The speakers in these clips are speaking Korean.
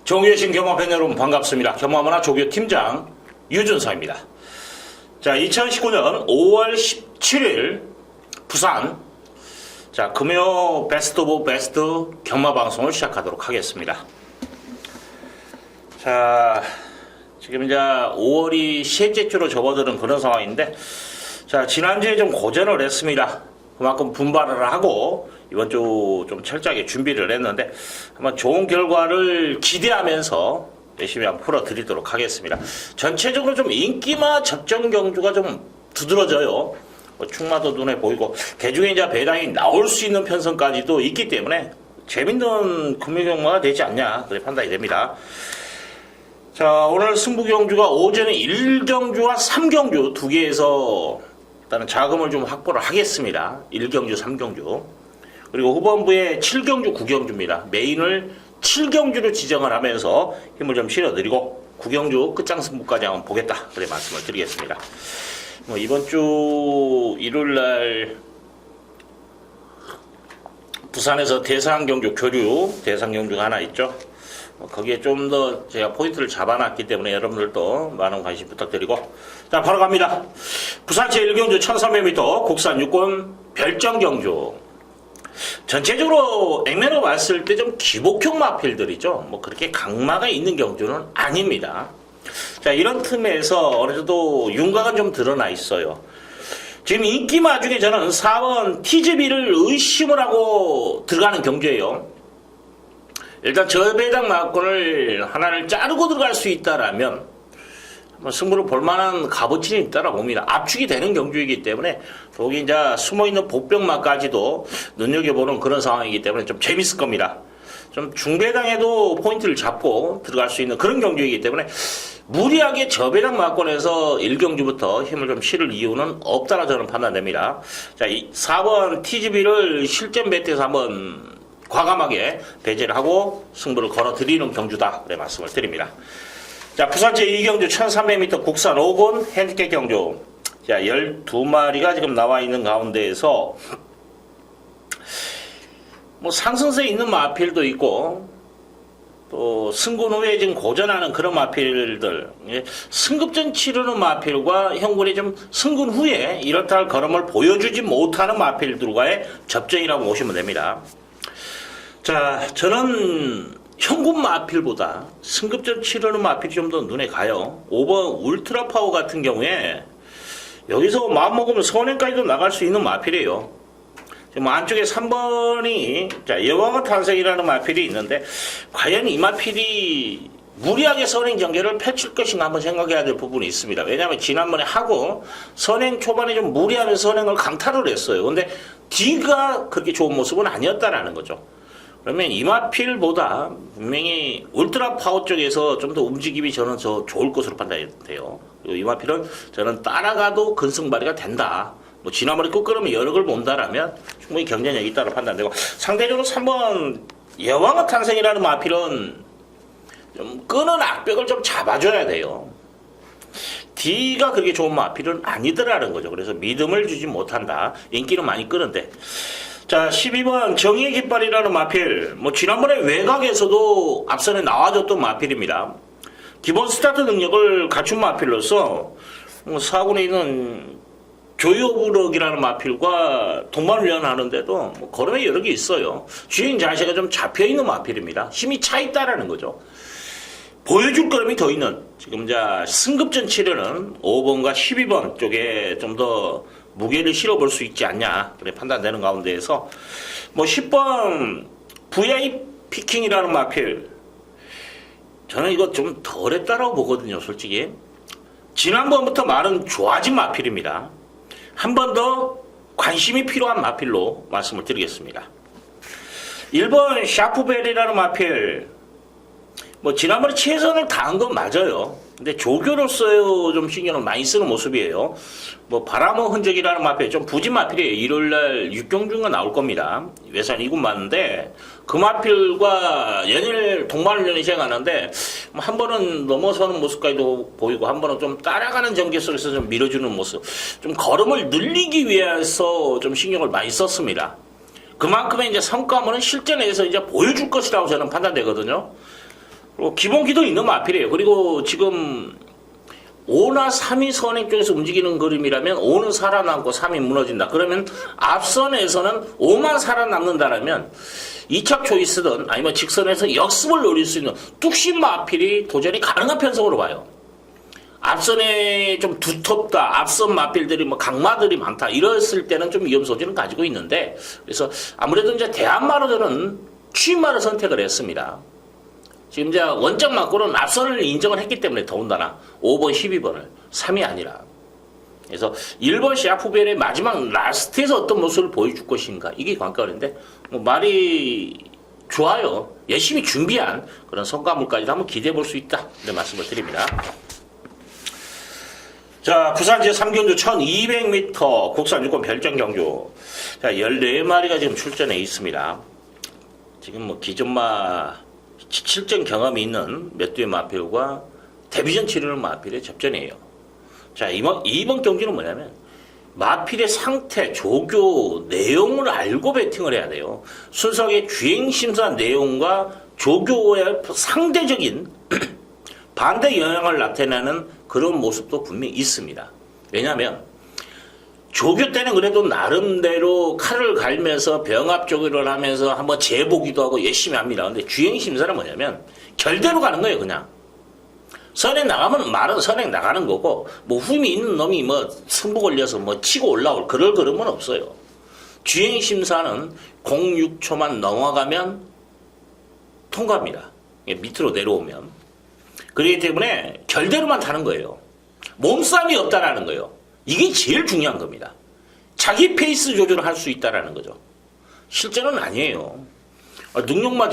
정유신 경마팬 여러분 반갑습니다. 경마문화 조교 팀장 유준서입니다. 자, 2019년 5월 17일 부산 금요 베스트 오브 베스트 경마 방송을 시작하도록 하겠습니다. 자, 지금 이제 5월이 셋째 주로 접어드는 그런 상황인데, 자, 지난주에 좀 고전을 했습니다. 그만큼 분발을 하고 이번 주 좀 철저하게 준비를 했는데 한번 좋은 결과를 기대하면서 열심히 한번 풀어드리도록 하겠습니다. 전체적으로 좀 인기마 적정 경주가 좀 두드러져요. 충마도 눈에 보이고 개중에 이제 배당이 나올 수 있는 편성까지도 있기 때문에 재밌는 금요경마가 되지 않냐 그렇게 판단이 됩니다. 자, 오늘 승부 경주가 오전에 1경주와 3경주 두 개에서 일단은 자금을 좀 확보를 하겠습니다. 1경주, 3경주. 그리고 후반부에 7경주, 9경주입니다. 메인을 7경주로 지정을 하면서 힘을 좀 실어드리고 9경주 끝장 승부까지 한번 보겠다. 그래 말씀을 드리겠습니다. 이번 주 일요일날 부산에서 대상경주 교류, 대상경주가 하나 있죠. 거기에 좀 더 제가 포인트를 잡아놨기 때문에 여러분들도 많은 관심 부탁드리고, 자, 바로 갑니다. 부산 제1경주 1300m 국산 육군 별정경주. 전체적으로 액면으로 봤을 때 좀 기복형 마필들이죠. 그렇게 강마가 있는 경주는 아닙니다. 자, 이런 틈에서 어느 정도 윤곽은 좀 드러나 있어요. 지금 인기마 중에 저는 4번 TGB를 의심을 하고 들어가는 경주예요. 일단 저배당 마건을 하나를 자르고 들어갈 수 있다라면 승부를 볼만한 값어치는 있다라 봅니다. 압축이 되는 경주이기 때문에 거기 이제 숨어있는 복병마까지도 눈여겨보는 그런 상황이기 때문에 좀 재밌을 겁니다. 좀 중배당에도 포인트를 잡고 들어갈 수 있는 그런 경주이기 때문에 무리하게 저배당 마건에서 1경주부터 힘을 좀 실을 이유는 없다라 저는 판단됩니다. 자, 이 4번 TGB를 실전 배트에서 한번 과감하게 배제를 하고 승부를 걸어드리는 경주다. 그래 말씀을 드립니다. 자, 부산 제2경주 1300m 국산 5군 핸디캡 경주. 자, 12마리가 지금 나와 있는 가운데에서 상승세에 있는 마필도 있고 또 승군 후에 지금 고전하는 그런 마필들, 승급전 치르는 마필과 형군이 좀 승군 후에 이렇다 할 걸음을 보여주지 못하는 마필들과의 접전이라고 보시면 됩니다. 자, 저는 현군 마필보다 승급전 치르는 마필이 좀 더 눈에 가요. 5번 울트라 파워 같은 경우에 여기서 마음먹으면 선행까지도 나갈 수 있는 마필이에요. 지금 안쪽에 3번이 자, 여왕의 탄생이라는 마필이 있는데 과연 이 마필이 무리하게 선행 경계를 펼칠 것인가 한번 생각해야 될 부분이 있습니다. 왜냐하면 지난번에 하고 선행 초반에 좀 무리하면서 선행을 강타를 했어요. 근데 뒤가 그렇게 좋은 모습은 아니었다라는 거죠. 그러면 이마필보다 분명히 울트라 파워 쪽에서 좀 더 움직임이 저는 더 좋을 것으로 판단이 돼요. 그리고 이마필은 저는 따라가도 근승발이가 된다. 지난번에 끝걸음에 여러 걸 본다라면 충분히 경쟁력이 있다고 판단되고, 상대적으로 3번 여왕의 탄생이라는 마필은 좀 끄는 악벽을 좀 잡아줘야 돼요. D가 그렇게 좋은 마필은 아니더라는 거죠. 그래서 믿음을 주지 못한다. 인기는 많이 끄는데. 자, 12번 정의의 깃발이라는 마필. 지난번에 외곽에서도 앞선에 나와줬던 마필입니다. 기본 스타트 능력을 갖춘 마필로서 4군에 있는 조이오브럭이라는 마필과 동반훈련 하는데도 걸음에 여러 개 있어요. 주행 자세가 좀 잡혀있는 마필입니다. 힘이 차있다라는 거죠. 보여줄 걸음이 더 있는, 지금 이제 승급전 치르는 5번과 12번 쪽에 좀 더 무게를 실어볼 수 있지 않냐 그래 판단되는 가운데에서 10번 VIP 피킹이라는 마필, 저는 이거 좀 덜했다라고 보거든요. 솔직히 지난번부터 말은 좋아진 마필입니다. 한 번 더 관심이 필요한 마필로 말씀을 드리겠습니다. 1번 샤프벨이라는 마필, 지난번에 최선을 다한 건 맞아요. 근데 조교로서 좀 신경을 많이 쓰는 모습이에요. 바람의 흔적이라는 마필, 좀 부진 마필이에요. 일요일날 6경주가 나올 겁니다. 외산 2군 맞는데, 그 마필과 연일 동반훈련을 시행하는데, 한 번은 넘어서는 모습까지도 보이고, 한 번은 좀 따라가는 전개 속에서 좀 밀어주는 모습, 좀 걸음을 늘리기 위해서 좀 신경을 많이 썼습니다. 그만큼의 이제 성과물은 실전에서 이제 보여줄 것이라고 저는 판단되거든요. 그리고 기본기도 있는 마필이에요. 그리고 지금 5나 3이 선행 쪽에서 움직이는 그림이라면 5는 살아남고 3이 무너진다. 그러면 앞선에서는 5만 살아남는다라면 2차 초이스든 아니면 직선에서 역습을 노릴 수 있는 뚝심 마필이 도전이 가능한 편성으로 봐요. 앞선에 좀 두텁다, 앞선 마필들이 뭐 강마들이 많다, 이랬을 때는 좀 위험 소지는 가지고 있는데, 그래서 아무래도 이제 대한마루들은 취임마를 선택을 했습니다. 지금 이제 원적 막고는 앞선을 인정을 했기 때문에 더군다나 5번, 12번을 3이 아니라. 그래서 1번 샤프벨의 마지막 라스트에서 어떤 모습을 보여줄 것인가, 이게 관건인데, 뭐 말이 좋아요. 열심히 준비한 그런 성과물까지도 한번 기대해 볼 수 있다, 이런 말씀을 드립니다. 자, 부산 제3경주 1200m 국산 유권 별정 경주. 자, 14마리가 지금 출전해 있습니다. 지금 뭐 기존마 실전 경험이 있는 몇 두의 마필과 데뷔전 치르는 마필의 접전이에요. 자, 이번 경주는 뭐냐면 마필의 상태, 조교, 내용을 알고 배팅을 해야 돼요. 순수하게 주행심사 내용과 조교의 상대적인 반대 영향을 나타내는 그런 모습도 분명히 있습니다. 왜냐하면 조교 때는 그래도 나름대로 칼을 갈면서 병합 조교를 하면서 한번 재보기도 하고 열심히 합니다. 근데 주행심사는 뭐냐면 결대로 가는 거예요. 그냥 선행 나가면 말은 선행 나가는 거고, 뭐 흠이 있는 놈이 뭐 승부 걸려서 뭐 치고 올라올 그럴 그름은 없어요. 주행심사는 0.6초만 넘어가면 통과합니다. 밑으로 내려오면. 그렇기 때문에 결대로만 타는 거예요. 몸싸움이 없다라는 거예요. 이게 제일 중요한 겁니다. 자기 페이스 조절을 할 수 있다라는 거죠. 실제는 아니에요. 능력만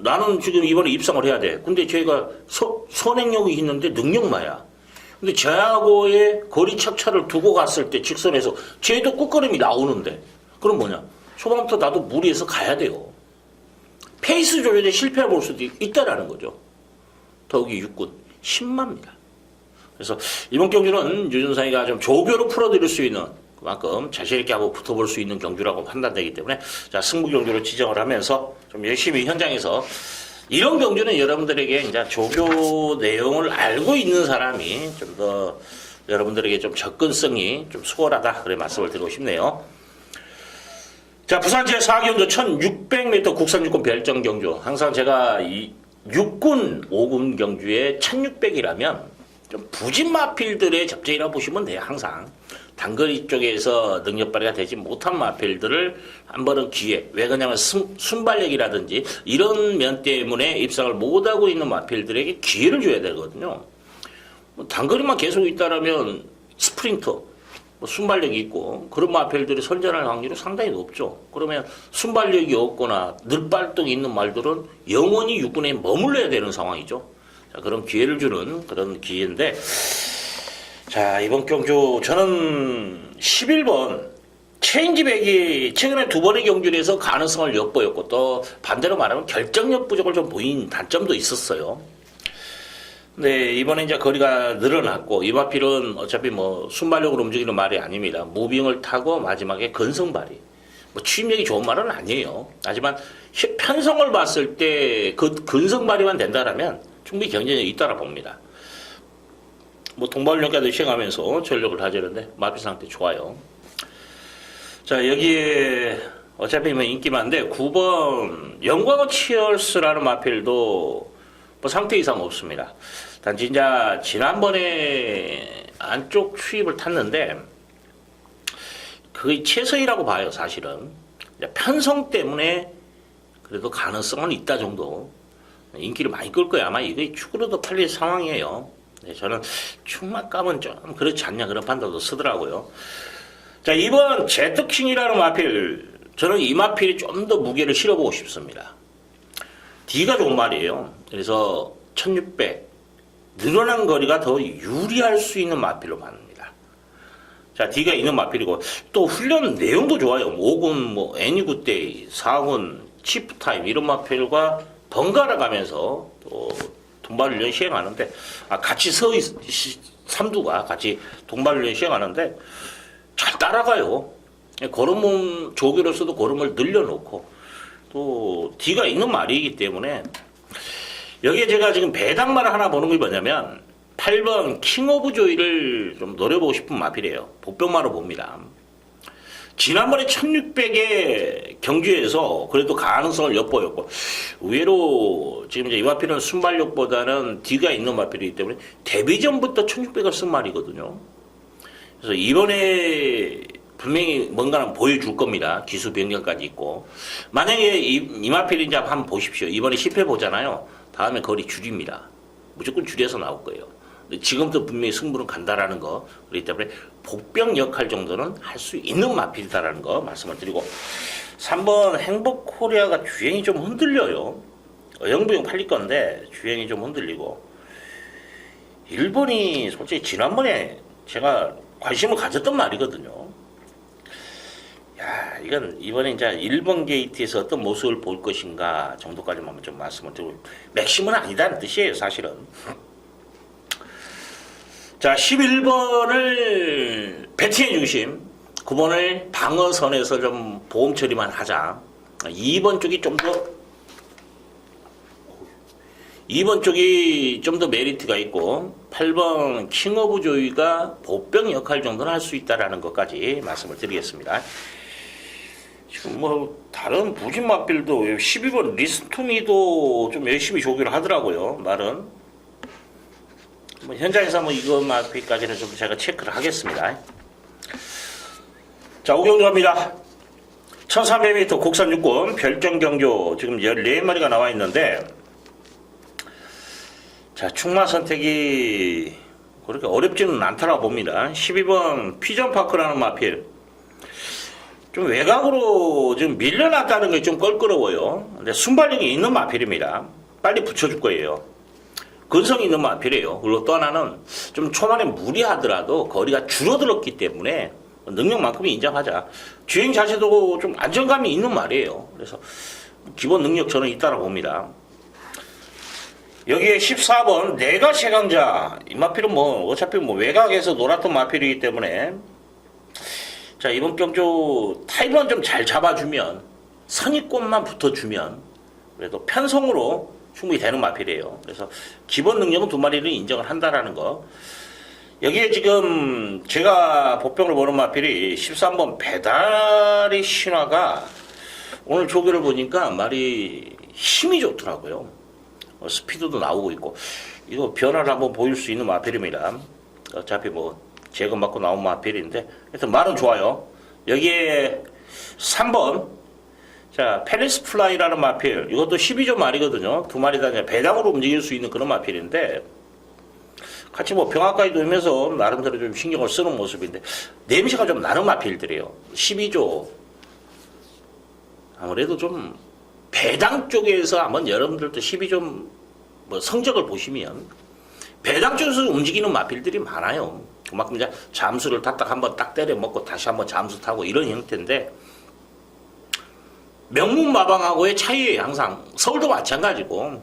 나는 지금 이번에 입상을 해야 돼. 근데 제가 선행력이 있는데 능력마야. 근데 저하고의 거리 척차를 두고 갔을 때 직선에서 쟤도 꾹거림이 나오는데, 그럼 뭐냐? 초반부터 나도 무리해서 가야 돼요. 페이스 조절에 실패해 볼 수도 있다라는 거죠. 더욱이 육군 10마입니다. 그래서 이번 경주는 유준상이가 좀 조교로 풀어드릴 수 있는, 그만큼 자신있게 하고 붙어볼 수 있는 경주라고 판단되기 때문에, 자, 승부 경주로 지정을 하면서 좀 열심히 현장에서, 이런 경주는 여러분들에게 이제 조교 내용을 알고 있는 사람이 좀 더 여러분들에게 좀 접근성이 좀 수월하다, 그래 말씀을 드리고 싶네요. 자, 부산 제4경주 1600m 국산 육군 별정 경주. 항상 제가 이 육군 5군 경주에 1600이라면 좀 부진 마필들의 접전이라고 보시면 돼요. 항상 단거리 쪽에서 능력 발휘가 되지 못한 마필들을 한 번은 기회, 왜 그러냐면 순발력이라든지 이런 면 때문에 입상을 못하고 있는 마필들에게 기회를 줘야 되거든요. 뭐 단거리만 계속 있다라면 스프린터, 뭐 순발력이 있고 그런 마필들이 선전할 확률이 상당히 높죠. 그러면 순발력이 없거나 늘발동이 있는 말들은 영원히 육군에 머물러야 되는 상황이죠. 자, 그런 기회를 주는 그런 기회인데, 자, 이번 경주 저는 11번 체인지백이 최근에 두 번의 경주에서 가능성을 엿보였고, 또 반대로 말하면 결정력 부족을 좀 보인 단점도 있었어요. 근데 이번에 이제 거리가 늘어났고, 이 마필은 어차피 뭐 순발력으로 움직이는 말이 아닙니다. 무빙을 타고 마지막에 근성발휘. 뭐 취임력이 좋은 말은 아니에요. 하지만 편성을 봤을 때 그 근성발휘만 된다라면 충분히 경쟁력이 있다라 봅니다. 뭐 동발훈련까지 시행하면서 전력을 다지는데 마필 상태 좋아요. 자, 여기에 어차피 뭐 인기 많은데 9번 영광의 치얼스라는 마필도 뭐 상태 이상 없습니다. 단지 이제 지난번에 안쪽 추입을 탔는데 그게 최선이라고 봐요. 사실은 편성 때문에 그래도 가능성은 있다 정도. 인기를 많이 끌 거예요. 아마 이게 축으로도 팔릴 상황이에요. 네, 저는 축막감은 좀 그렇지 않냐 그런 판단도 쓰더라고요. 자, 이번 제트킹이라는 마필, 저는 이 마필이 좀 더 무게를 실어보고 싶습니다. D가 좋은 말이에요. 그래서 1600 늘어난 거리가 더 유리할 수 있는 마필로 만듭니다. 자, D가 있는 마필이고 또 훈련 내용도 좋아요. 5군 뭐 애니굿데이, 4군 치프타임 이런 마필과 번갈아 가면서 또 동발훈련 시행하는데, 같이 삼두가 같이 동발훈련 시행하는데 잘 따라가요. 걸음 조교로서도 걸음을 늘려놓고, 또 D가 있는 말이기 때문에 여기에 제가 지금 배당말을 하나 보는 게 뭐냐면 8번 킹 오브 조이를 좀 노려보고 싶은 마필이에요. 복병마로 봅니다. 지난번에 1600에 경주에서 그래도 가능성을 엿보였고 의외로 지금 이제 이 마필은 순발력보다는 뒤가 있는 마필이기 때문에 데뷔 전부터 1600을 쓴 말이거든요. 그래서 이번에 분명히 뭔가는 보여줄 겁니다. 기수 변경까지 있고 만약에 이 마필이 이제 한번 보십시오. 이번에 10회 보잖아요. 다음에 거리 줄입니다. 무조건 줄여서 나올 거예요. 지금도 분명히 승부는 간다라는 거, 그렇기 때문에 복병 역할 정도는 할 수 있는 마필이다라는 거 말씀을 드리고 3번 행복코리아가 주행이 좀 흔들려요. 어영부영 팔릴 건데 주행이 좀 흔들리고 1번이 솔직히 지난번에 제가 관심을 가졌던 말이거든요. 야, 이건 이번에 이제 1번 게이트에서 어떤 모습을 볼 것인가 정도까지만 좀 말씀을 드리고 맥심은 아니다는 뜻이에요, 사실은. 자, 11번을 배팅의 중심, 9번을 방어선에서 좀 보험 처리만 하자. 2번 쪽이 좀 더 메리트가 있고 8번 킹 오브 조이가 보병 역할 정도는 할 수 있다라는 것까지 말씀을 드리겠습니다. 지금 뭐 다른 부진 마필도 12번 리스투미도 좀 열심히 조교를 하더라고요. 말은. 뭐 현장에서 뭐 이거 마필까지는 좀 제가 체크를 하겠습니다. 자, 오경주 갑니다. 1300m 국산 육군 별정 경조 지금 14마리가 나와 있는데 자, 충마 선택이 그렇게 어렵지는 않다라고 봅니다. 12번 피전파크라는 마필 좀 외곽으로 지금 밀려났다는 게 좀 껄끄러워요. 근데 순발력이 있는 마필입니다. 빨리 붙여줄 거예요. 근성이 있는 마필이에요. 그리고 또 하나는 좀 초반에 무리하더라도 거리가 줄어들었기 때문에 능력만큼은 인정하자. 주행 자체도 좀 안정감이 있는 말이에요. 그래서 기본 능력 저는 있다고 봅니다. 여기에 14번 내가 최강자. 이 마필은 뭐 어차피 뭐 외곽에서 놀았던 마필이기 때문에 자, 이번 경주 타이번 좀 잘 잡아주면 선입권만 붙어주면 그래도 편성으로 충분히 되는 마필이에요. 그래서 기본 능력은 두 마리를 인정을 한다라는 거. 여기에 지금 제가 복병을 보는 마필이 13번 배달의 신화가 오늘 조교를 보니까 말이 힘이 좋더라고요. 스피드도 나오고 있고 이거 변화를 한번 보일 수 있는 마필입니다. 어차피 뭐 제거받고 나온 마필인데 하여튼 말은 좋아요. 여기에 3번 자, 페리스 플라이라는 마필. 이것도 12조 말이거든요. 두 마리 다 배당으로 움직일 수 있는 그런 마필인데 같이 뭐 병아까지 돌면서 나름대로 좀 신경을 쓰는 모습인데 냄새가 좀 나는 마필들이에요. 12조 아무래도 좀 배당 쪽에서 한번 여러분들도 12조 뭐 성적을 보시면 배당 쪽에서 움직이는 마필들이 많아요. 그만큼 이제 잠수를 탔다 한번 딱 때려 먹고 다시 한번 잠수 타고 이런 형태인데 명문마방하고의 차이에 항상 서울도 마찬가지고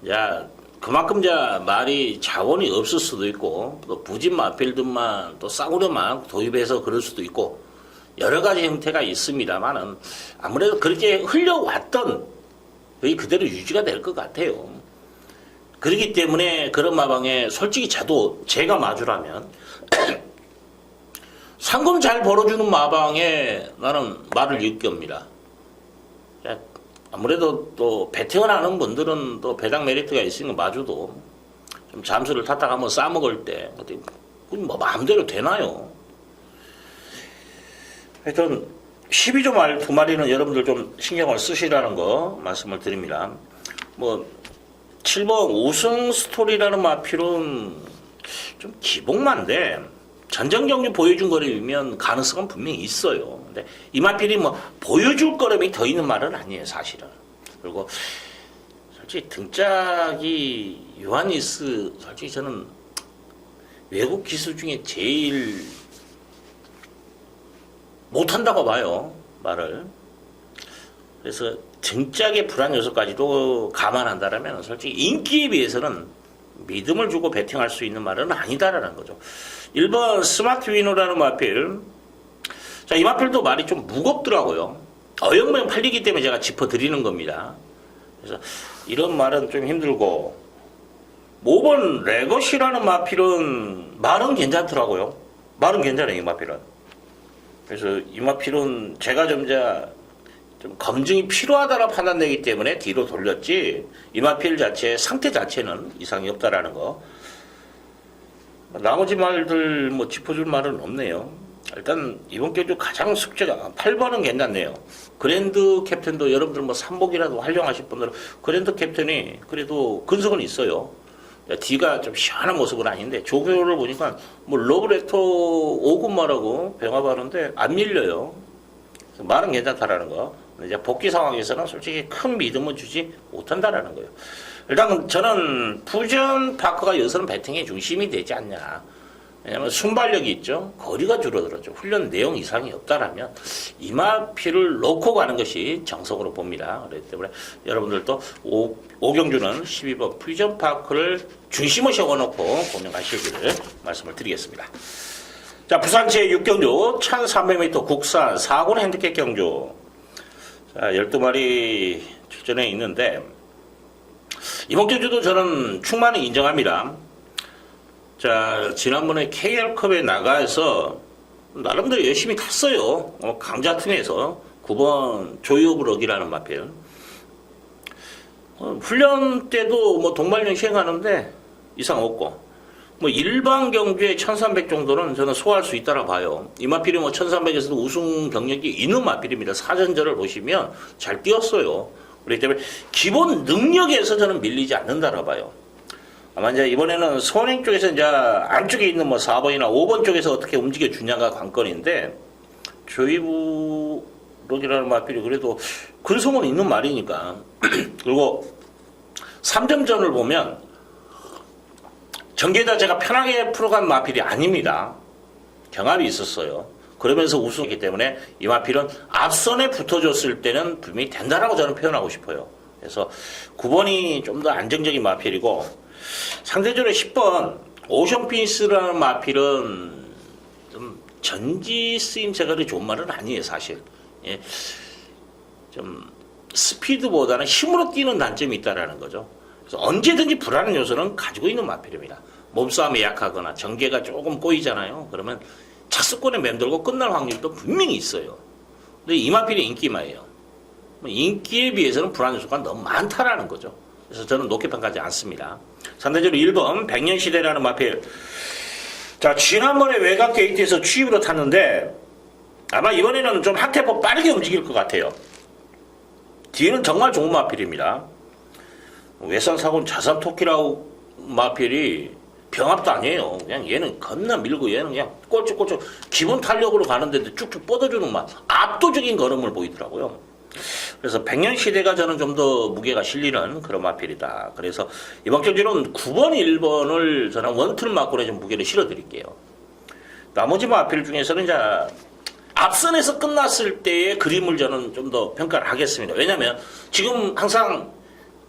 야 그만큼 이제 말이 자원이 없을 수도 있고 또 부진 마필들만 또 싸구려만 도입해서 그럴 수도 있고 여러 가지 형태가 있습니다만은 아무래도 그렇게 흘려왔던 거의 그대로 유지가 될 것 같아요. 그렇기 때문에 그런 마방에 솔직히 제가 마주라면 상금 잘 벌어주는 마방에 나는 말을 읽겁니다. 아무래도 또 배팅을 하는 분들은 또 배당 메리트가 있으니까 마주도 좀 잠수를 탔다가 한번 싸먹을 때 뭐 마음대로 되나요? 하여튼 12조 말 두 마리는 여러분들 좀 신경을 쓰시라는 거 말씀을 드립니다. 뭐 7번 우승 스토리라는 마필은 좀 기복만데 전전 경기 보여준 거라면 가능성은 분명히 있어요. 근데 이 마필이 뭐 보여줄 거름이 더 있는 말은 아니에요, 사실은. 그리고 솔직히 등짝이 요하니스 솔직히 저는 외국 기수 중에 제일 못한다고 봐요, 말을. 그래서 등짝의 불안 요소까지도 감안한다면 솔직히 인기에 비해서는 믿음을 주고 배팅할 수 있는 말은 아니다라는 거죠. 1번 스마트 위너라는 마필. 자, 이 마필도 말이 좀 무겁더라고요. 어영부영 팔리기 때문에 제가 짚어드리는 겁니다. 그래서 이런 말은 좀 힘들고 5번 레거시라는 마필은 말은 괜찮더라고요. 말은 괜찮아요, 이 마필은. 그래서 이 마필은 제가 좀 검증이 필요하다라 판단되기 때문에 뒤로 돌렸지, 이 마필 자체 상태 자체는 이상이 없다라는 거. 나머지 말들 뭐 짚어줄 말은 없네요. 일단 이번 경주 가장 숙제가 8번은 괜찮네요. 그랜드 캡틴도 여러분들 뭐 삼복이라도 활용하실 분들은 그랜드 캡틴이 그래도 근성은 있어요. D가 좀 시원한 모습은 아닌데 조교를 보니까 뭐 러브레터 5군말하고 병합하는데 안 밀려요. 말은 괜찮다라는 거. 이제 복귀 상황에서는 솔직히 큰 믿음을 주지 못한다라는 거예요. 일단 저는 퓨전 파크가 여기서는 배팅의 중심이 되지 않냐. 왜냐하면 순발력이 있죠. 거리가 줄어들었죠. 훈련 내용 이상이 없다라면 이마피를 놓고 가는 것이 정석으로 봅니다. 그렇기 때문에 여러분들도 오경주는 12번 퓨전 파크를 중심을 세워놓고 공략하시기를 말씀을 드리겠습니다. 자, 부산 제6경주 1300m 국산 4군 핸디캡 경주. 자, 12마리 출전해 있는데 이번 경주도 저는 충만히 인정합니다. 자, 지난번에 KR컵에 나가서 나름대로 열심히 탔어요. 강자팀에서 9번 조이오브럭이라는 마필. 훈련 때도 뭐 동반령 시행하는데 이상 없고, 뭐 일반 경주에 1300 정도는 저는 소화할 수 있다라 봐요. 이 마필이 뭐 1300에서도 우승 경력이 있는 마필입니다. 사전전을 보시면 잘 뛰었어요. 그렇기 때문에 기본 능력에서 저는 밀리지 않는다라 봐요. 아마 이제 이번에는 선행 쪽에서 이제 안쪽에 있는 뭐 4번이나 5번 쪽에서 어떻게 움직여 주냐가 관건인데, 조이브록이라는 마필이 그래도 근성은 있는 말이니까. 그리고 3점전을 보면 전개 자체가 편하게 풀어간 마필이 아닙니다. 경합이 있었어요. 그러면서 우승했기 때문에 이 마필은 앞선에 붙어줬을 때는 분명히 된다라고 저는 표현하고 싶어요. 그래서 9번이 좀 더 안정적인 마필이고, 상대적으로 10번 오션피니스라는 마필은 좀 전지 쓰임새가 좋은 말은 아니에요, 사실. 예. 좀 스피드보다는 힘으로 뛰는 단점이 있다라는 거죠. 그래서 언제든지 불안한 요소는 가지고 있는 마필입니다. 몸싸움에 약하거나 전개가 조금 꼬이잖아요. 그러면 착수권에 맴돌고 끝날 확률도 분명히 있어요. 근데 이 마필이 인기마예요. 인기에 비해서는 불안 요소가 너무 많다라는 거죠. 그래서 저는 높게 평가하지 않습니다. 상대적으로 1번 백년시대라는 마필. 자, 지난번에 외곽 게이트에서 취입으로 탔는데 아마 이번에는 좀 한 템포 빠르게 움직일 것 같아요. 뒤는 정말 좋은 마필입니다. 외상사고는 자산 토끼라고 마필이 병합도 아니에요. 그냥 얘는 겁나 밀고 얘는 그냥 꼴쭉꼴쭉 기본 탄력으로 가는데도 쭉쭉 뻗어주는 맛, 압도적인 걸음을 보이더라고요. 그래서 백년시대가 저는 좀 더 무게가 실리는 그런 마필이다. 그래서 이번 경기는 9번, 1번을 저는 원툴 마권에 좀 무게를 실어드릴게요. 나머지 마필 중에서는 이제 앞선에서 끝났을 때의 그림을 저는 좀 더 평가를 하겠습니다. 왜냐하면 지금 항상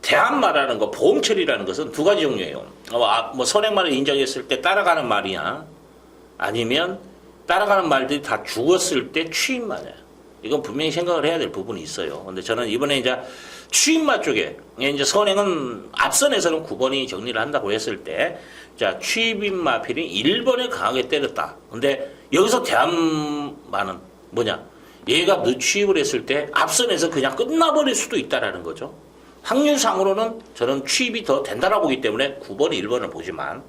대안 말하는 거, 보험처리라는 것은 두 가지 종류예요. 뭐 선행말을 인정했을 때 따라가는 말이냐, 아니면 따라가는 말들이 다 죽었을 때 취임말이야. 이건 분명히 생각을 해야 될 부분이 있어요. 근데 저는 이번에 이제 취임마 쪽에, 이제 선행은 앞선에서는 9번이 정리를 한다고 했을 때, 자, 취임마필이 1번에 강하게 때렸다. 근데 여기서 대안만은 뭐냐? 얘가 늦취입을 했을 때 앞선에서 그냥 끝나버릴 수도 있다라는 거죠. 확률상으로는 저는 취입이 더 된다라고 보기 때문에 9번, 1번을 보지만,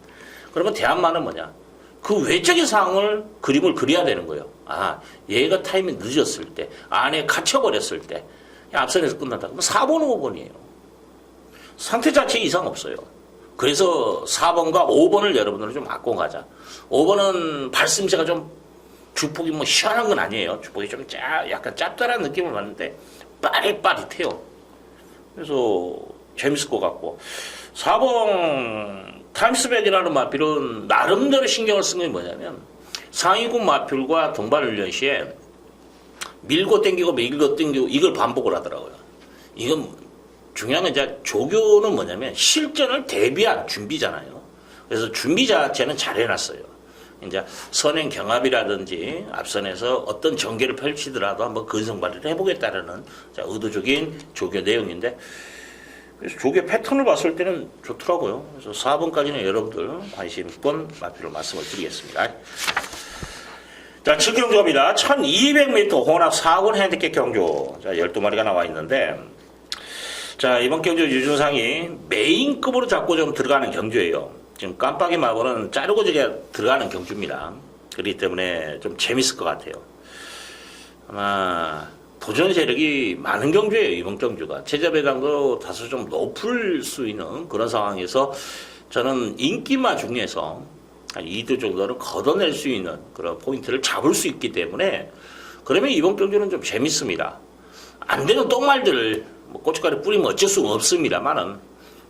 그러면 대안만은 뭐냐? 그 외적인 상황을 그림을 그려야 되는 거예요. 아, 얘가 타이밍 늦었을 때, 안에 갇혀버렸을 때, 앞선에서 끝난다. 그럼 4번, 5번이에요. 상태 자체에 이상 없어요. 그래서 4번과 5번을 여러분들은 좀 바꿔 가자. 5번은 발심새가 좀 주폭이 뭐 시원한 건 아니에요. 주폭이 좀 약간 짭짤한 느낌을 받는데 빠릿빠릿해요. 그래서 재밌을 것 같고, 4번 타임스백이라는 마필은 나름대로 신경을 쓴 게 뭐냐면, 상위군 마필과 동반훈련 시에 밀고 땡기고 이걸 반복을 하더라고요. 이건 중요한 건 이제 조교는 뭐냐면 실전을 대비한 준비잖아요. 그래서 준비 자체는 잘 해놨어요. 이제 선행 경합이라든지 앞선에서 어떤 전개를 펼치더라도 한번 근성 발휘를 해보겠다라는 의도적인 조교 내용인데, 그래서 조개 패턴을 봤을 때는 좋더라고요. 그래서 4번까지는 여러분들 관심권 마필로 말씀을 드리겠습니다. 자, 7경주 갑니다. 1200m 혼합 4군 핸디캡 경주. 자, 12마리가 나와 있는데, 자, 이번 경주 유준상이 메인급으로 잡고 좀 들어가는 경주예요. 지금 깜빡이 마고는 자르고 들어가는 경주입니다. 그렇기 때문에 좀 재밌을 것 같아요. 아마 도전 세력이 많은 경주예요, 이번 경주가. 제자 배당도 다소 좀 높을 수 있는 그런 상황에서 저는 인기마 중에서 한 2두 정도는 걷어낼 수 있는 그런 포인트를 잡을 수 있기 때문에 그러면 이번 경주는 좀 재밌습니다. 안 되는 똥말들을 뭐 고춧가루 뿌리면 어쩔 수가 없습니다만은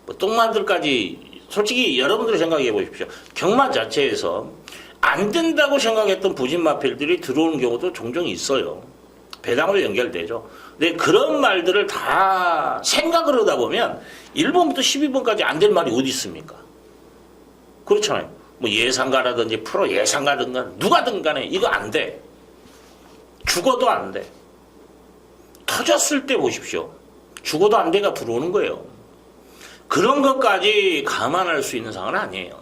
뭐 똥말들까지 솔직히 여러분들이 생각해 보십시오. 경마 자체에서 안 된다고 생각했던 부진마필들이 들어오는 경우도 종종 있어요. 배당으로 연결되죠. 근데 그런 말들을 다 생각을 하다 보면 1번부터 12번까지 안 될 말이 어디 있습니까? 그렇잖아요. 뭐 예상가라든지 프로 예상가든가 누가든 간에 이거 안 돼. 죽어도 안 돼. 터졌을 때 보십시오. 죽어도 안 돼가 들어오는 거예요. 그런 것까지 감안할 수 있는 상황은 아니에요.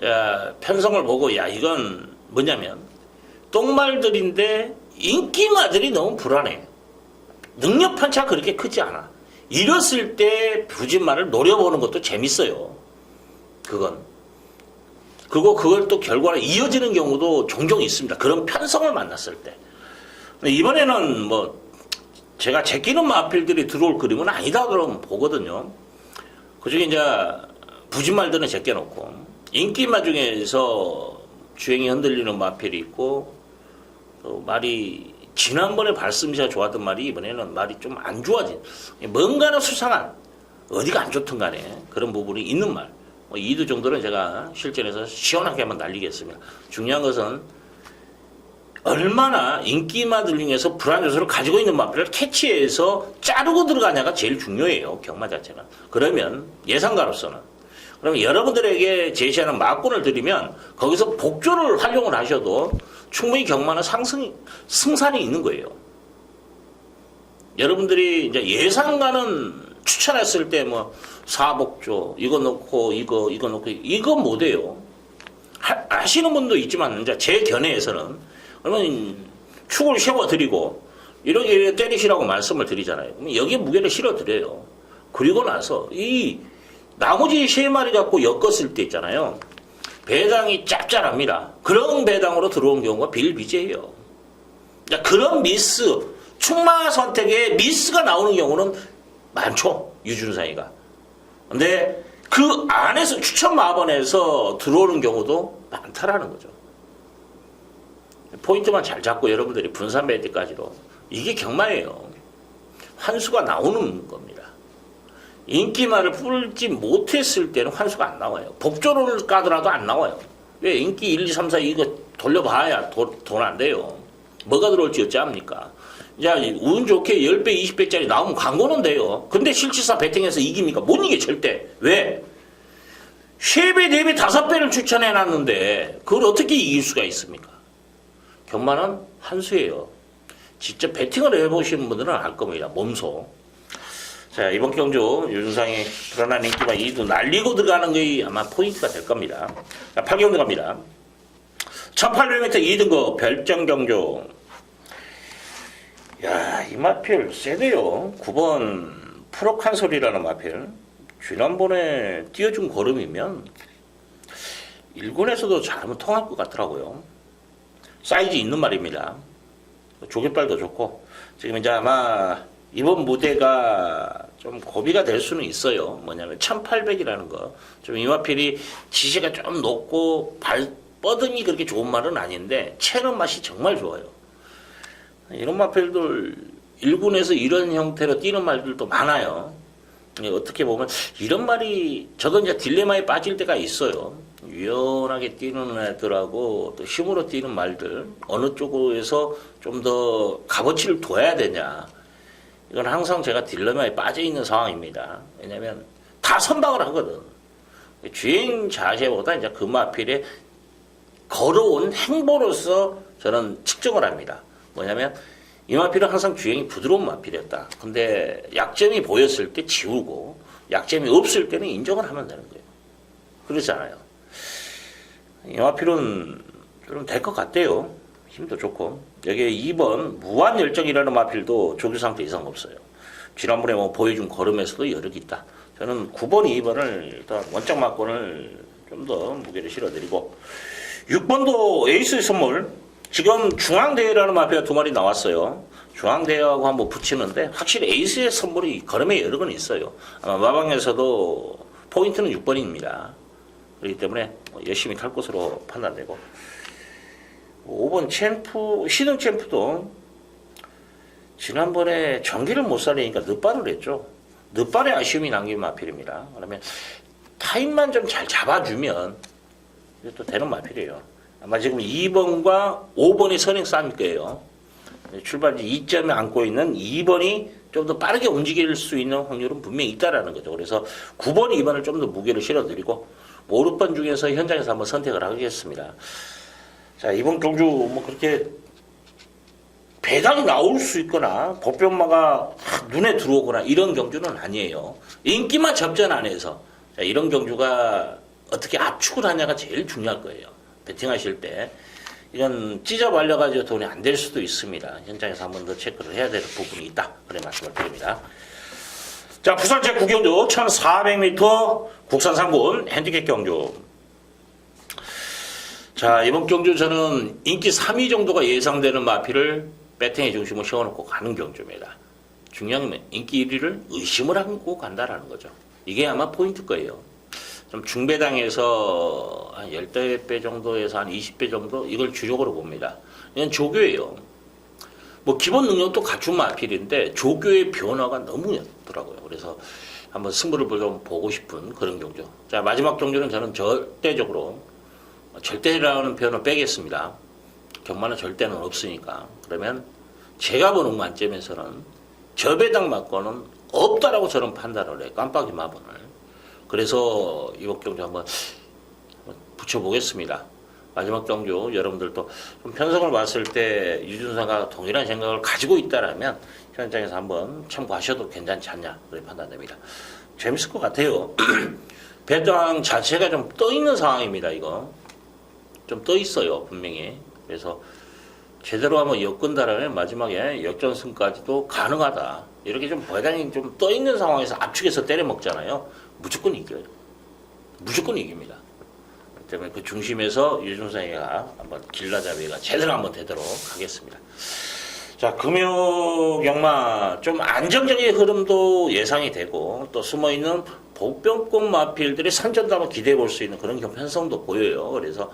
야, 편성을 보고 야 이건 뭐냐면 똥말들인데 인기마들이 너무 불안해. 능력 편차가 그렇게 크지 않아. 이랬을 때 부진말을 노려보는 것도 재밌어요. 그리고 그걸 또 결과로 이어지는 경우도 종종 있습니다. 그런 편성을 만났을 때. 근데 이번에는 뭐 제가 제끼는 마필들이 들어올 그림은 아니다 그러면 보거든요. 그중에 이제 부진말들은 제껴놓고 인기마 중에서 주행이 흔들리는 마필이 있고 또 말이 지난번에 발음새가 좋았던 말이 이번에는 말이 좀 안 좋아진 뭔가는 수상한 어디가 안 좋든 간에 그런 부분이 있는 말. 뭐 2두 정도는 제가 실전에서 시원하게 한번 날리겠습니다. 중요한 것은 얼마나 인기마들 중에서 불안 요소를 가지고 있는 마필을 캐치해서 자르고 들어가냐가 제일 중요해요. 경마 자체는. 그러면 예상가로서는. 그러면 여러분들에게 제시하는 막군을 드리면 거기서 복조를 활용을 하셔도 충분히 경마는 승산이 있는 거예요. 여러분들이 이제 예상가는 추천했을 때 뭐 사복조 이거 넣고 이거 넣고 이거 못해요. 하시는 분도 있지만 이제 제 견해에서는 그러면 축을 세워드리고 이렇게 때리시라고 말씀을 드리잖아요. 그럼 여기에 무게를 실어드려요. 그리고 나서 이 나머지 3마리 갖고 엮었을 때 있잖아요. 배당이 짭짤합니다. 그런 배당으로 들어온 경우가 비일비재해요. 그런 미스, 충마 선택에 미스가 나오는 경우는 많죠. 유준상이가. 근데 그 안에서 추천 마번에서 들어오는 경우도 많다라는 거죠. 포인트만 잘 잡고 여러분들이 분산 배드까지도 이게 경마예요. 환수가 나오는 겁니다. 인기말을 풀지 못했을 때는 환수가 안 나와요. 복조를 까더라도 안 나와요. 왜 인기 1, 2, 3, 4 이거 돌려봐야 돈 안 돼요. 뭐가 들어올지 어찌합니까? 야, 운 좋게 10배, 20배짜리 나오면 광고는 돼요. 근데 실질사 배팅해서 이깁니까? 못 이겨 절대. 왜? 3배, 4배, 5배를 추천해놨는데 그걸 어떻게 이길 수가 있습니까? 경마는 한수예요. 직접 배팅을 해보시는 분들은 알 겁니다. 몸소. 자, 이번 경주 유준상이 불안한 인기만 2두 날리고 들어가는 게 아마 포인트가 될 겁니다. 자, 8경주 갑니다. 1800m 2등급 별정경주. 야, 이 마필 세대요. 9번 프로칸솔이라는 마필. 지난번에 띄워준 걸음이면 1군에서도 잘하면 통할 것 같더라고요. 사이즈 있는 말입니다. 조개빨도 좋고. 지금 이제 아마 이번 무대가 좀 고비가 될 수는 있어요. 뭐냐면 1800이라는 거. 좀 이 마필이 지시가 좀 높고 뻗음이 그렇게 좋은 말은 아닌데 채는 맛이 정말 좋아요. 이런 마필들 1군에서 이런 형태로 뛰는 말들도 많아요. 어떻게 보면 이런 말이 저도 이제 딜레마에 빠질 때가 있어요. 유연하게 뛰는 애들하고 또 힘으로 뛰는 말들 어느 쪽에서 좀 더 값어치를 둬야 되냐. 이건 항상 제가 딜레마에 빠져 있는 상황입니다. 왜냐하면 다 선박을 하거든. 주행 자세보다 이제 그 마필의 걸어온 행보로서 저는 측정을 합니다. 뭐냐면 이 마필은 항상 주행이 부드러운 마필이었다. 근데 약점이 보였을 때 지우고 약점이 없을 때는 인정을 하면 되는 거예요. 그렇잖아요. 이 마필은 좀 될 것 같대요. 힘도 좋고. 여기에 2번 무한열정이라는 마필도 조교 상태 이상 없어요. 지난번에 뭐 보여준 걸음에서도 여력이 있다. 저는 9번, 2번을 일단 원작 막권을 좀 더 무게를 실어드리고 6번도 에이스의 선물. 지금 중앙대회라는 마필가 2마리 나왔어요. 중앙대회하고 한번 붙이는데 확실히 에이스의 선물이 걸음에 여력은 있어요. 아마 마방에서도 포인트는 6번입니다. 그렇기 때문에 열심히 탈 것으로 판단되고 5번 챔프, 시등 챔프도 지난번에 전기를 못 살리니까 늦발을 했죠. 늦발에 아쉬움이 남긴 마필입니다. 그러면 타임만 좀 잘 잡아주면 또 되는 마필이에요. 아마 지금 2번과 5번이 선행 싸움일 거예요. 출발지 2점을 안고 있는 2번이 좀 더 빠르게 움직일 수 있는 확률은 분명히 있다라는 거죠. 그래서 9번, 2번을 좀 더 무게를 실어드리고 5, 6번 중에서 현장에서 한번 선택을 하겠습니다. 자, 이번 경주 뭐 그렇게 배당이 나올 수 있거나 보편마가 눈에 들어오거나 이런 경주는 아니에요. 인기만 접전 안에서 자, 이런 경주가 어떻게 압축을 하냐가 제일 중요할 거예요. 배팅하실 때 이건 찢어 발려가지고 돈이 안 될 수도 있습니다. 현장에서 한번 더 체크를 해야 될 부분이 있다. 그래 말씀을 드립니다. 자, 부산 제9경주 1400m 국산 상군 핸디캡 경주. 자, 이번 경주 저는 인기 3위 정도가 예상되는 마필을 배팅의 중심을 세워놓고 가는 경주입니다. 중요한 건 인기 1위를 의심을 하고 간다라는 거죠. 이게 아마 포인트 거예요. 좀 중배당에서 한 10배 정도에서 한 20배 정도 이걸 주력으로 봅니다. 이건 조교예요. 뭐 기본 능력도 갖춘 마필인데 조교의 변화가 너무 없더라고요. 그래서 한번 승부를 좀 보고 싶은 그런 경주. 자, 마지막 경주는 저는 절대라는 표현을 빼겠습니다. 경마는 절대는 없으니까. 그러면 제가 보는 관점에서는 저배당 맞고는 없다라고 저는 판단을 해요. 깜빡이 마번을. 그래서 이번 경주 한번 붙여보겠습니다. 마지막 경주 여러분들도 좀 편성을 봤을 때 유준사가 동일한 생각을 가지고 있다라면 현장에서 한번 참고하셔도 괜찮지 않냐 그렇게 판단됩니다. 재밌을 것 같아요. 배당 자체가 좀 떠 있는 상황입니다. 이거 좀 떠 있어요 분명히. 그래서 제대로 한번 엮은다라면 마지막에 역전승까지도 가능하다. 이렇게 좀 배당이 좀 떠 있는 상황에서 압축해서 때려 먹잖아요. 무조건 이겨요. 무조건 이깁니다. 그렇기 때문에 그 중심에서 유준상이가 한번 길라잡이가 제대로 한번 되도록 하겠습니다. 자, 금요경마 좀 안정적인 흐름도 예상이 되고 또 숨어있는 복병권 마필들의 선전도 한번 기대해 볼 수 있는 그런 편성도 보여요. 그래서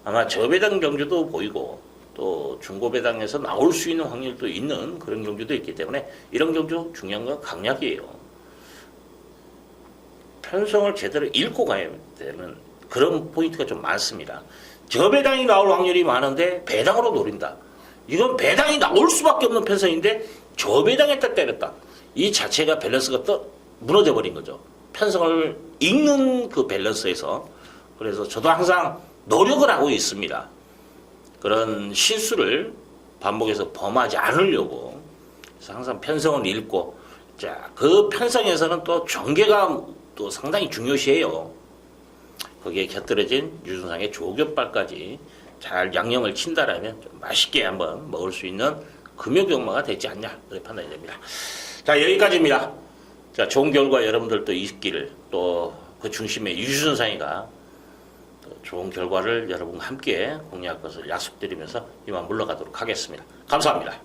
아마 저배당 경주도 보이고 또 중고배당에서 나올 수 있는 확률도 있는 그런 경주도 있기 때문에 이런 경주 중요한 건 강약이에요. 편성을 제대로 읽고 가야 되는 그런 포인트가 좀 많습니다. 저배당이 나올 확률이 많은데 배당으로 노린다. 이건 배당이 나올 수밖에 없는 편성인데 저배당에다 때렸다. 이 자체가 밸런스가 무너져 버린 거죠. 편성을 읽는 그 밸런스에서. 그래서 저도 항상 노력을 하고 있습니다. 그런 실수를 반복해서 범하지 않으려고. 그래서 항상 편성을 읽고, 자, 그 편성에서는 또 전개가 또 상당히 중요시해요. 거기에 곁들여진 유준상의 조교빨까지 잘 양념을 친다라면 좀 맛있게 한번 먹을 수 있는 금요경마가 되지 않냐 그렇게 판단이 됩니다. 자, 여기까지입니다. 자, 좋은 결과 여러분들도 있기를 또 그 중심에 유준상이가 좋은 결과를 여러분과 함께 공유할 것을 약속드리면서 이만 물러가도록 하겠습니다. 감사합니다.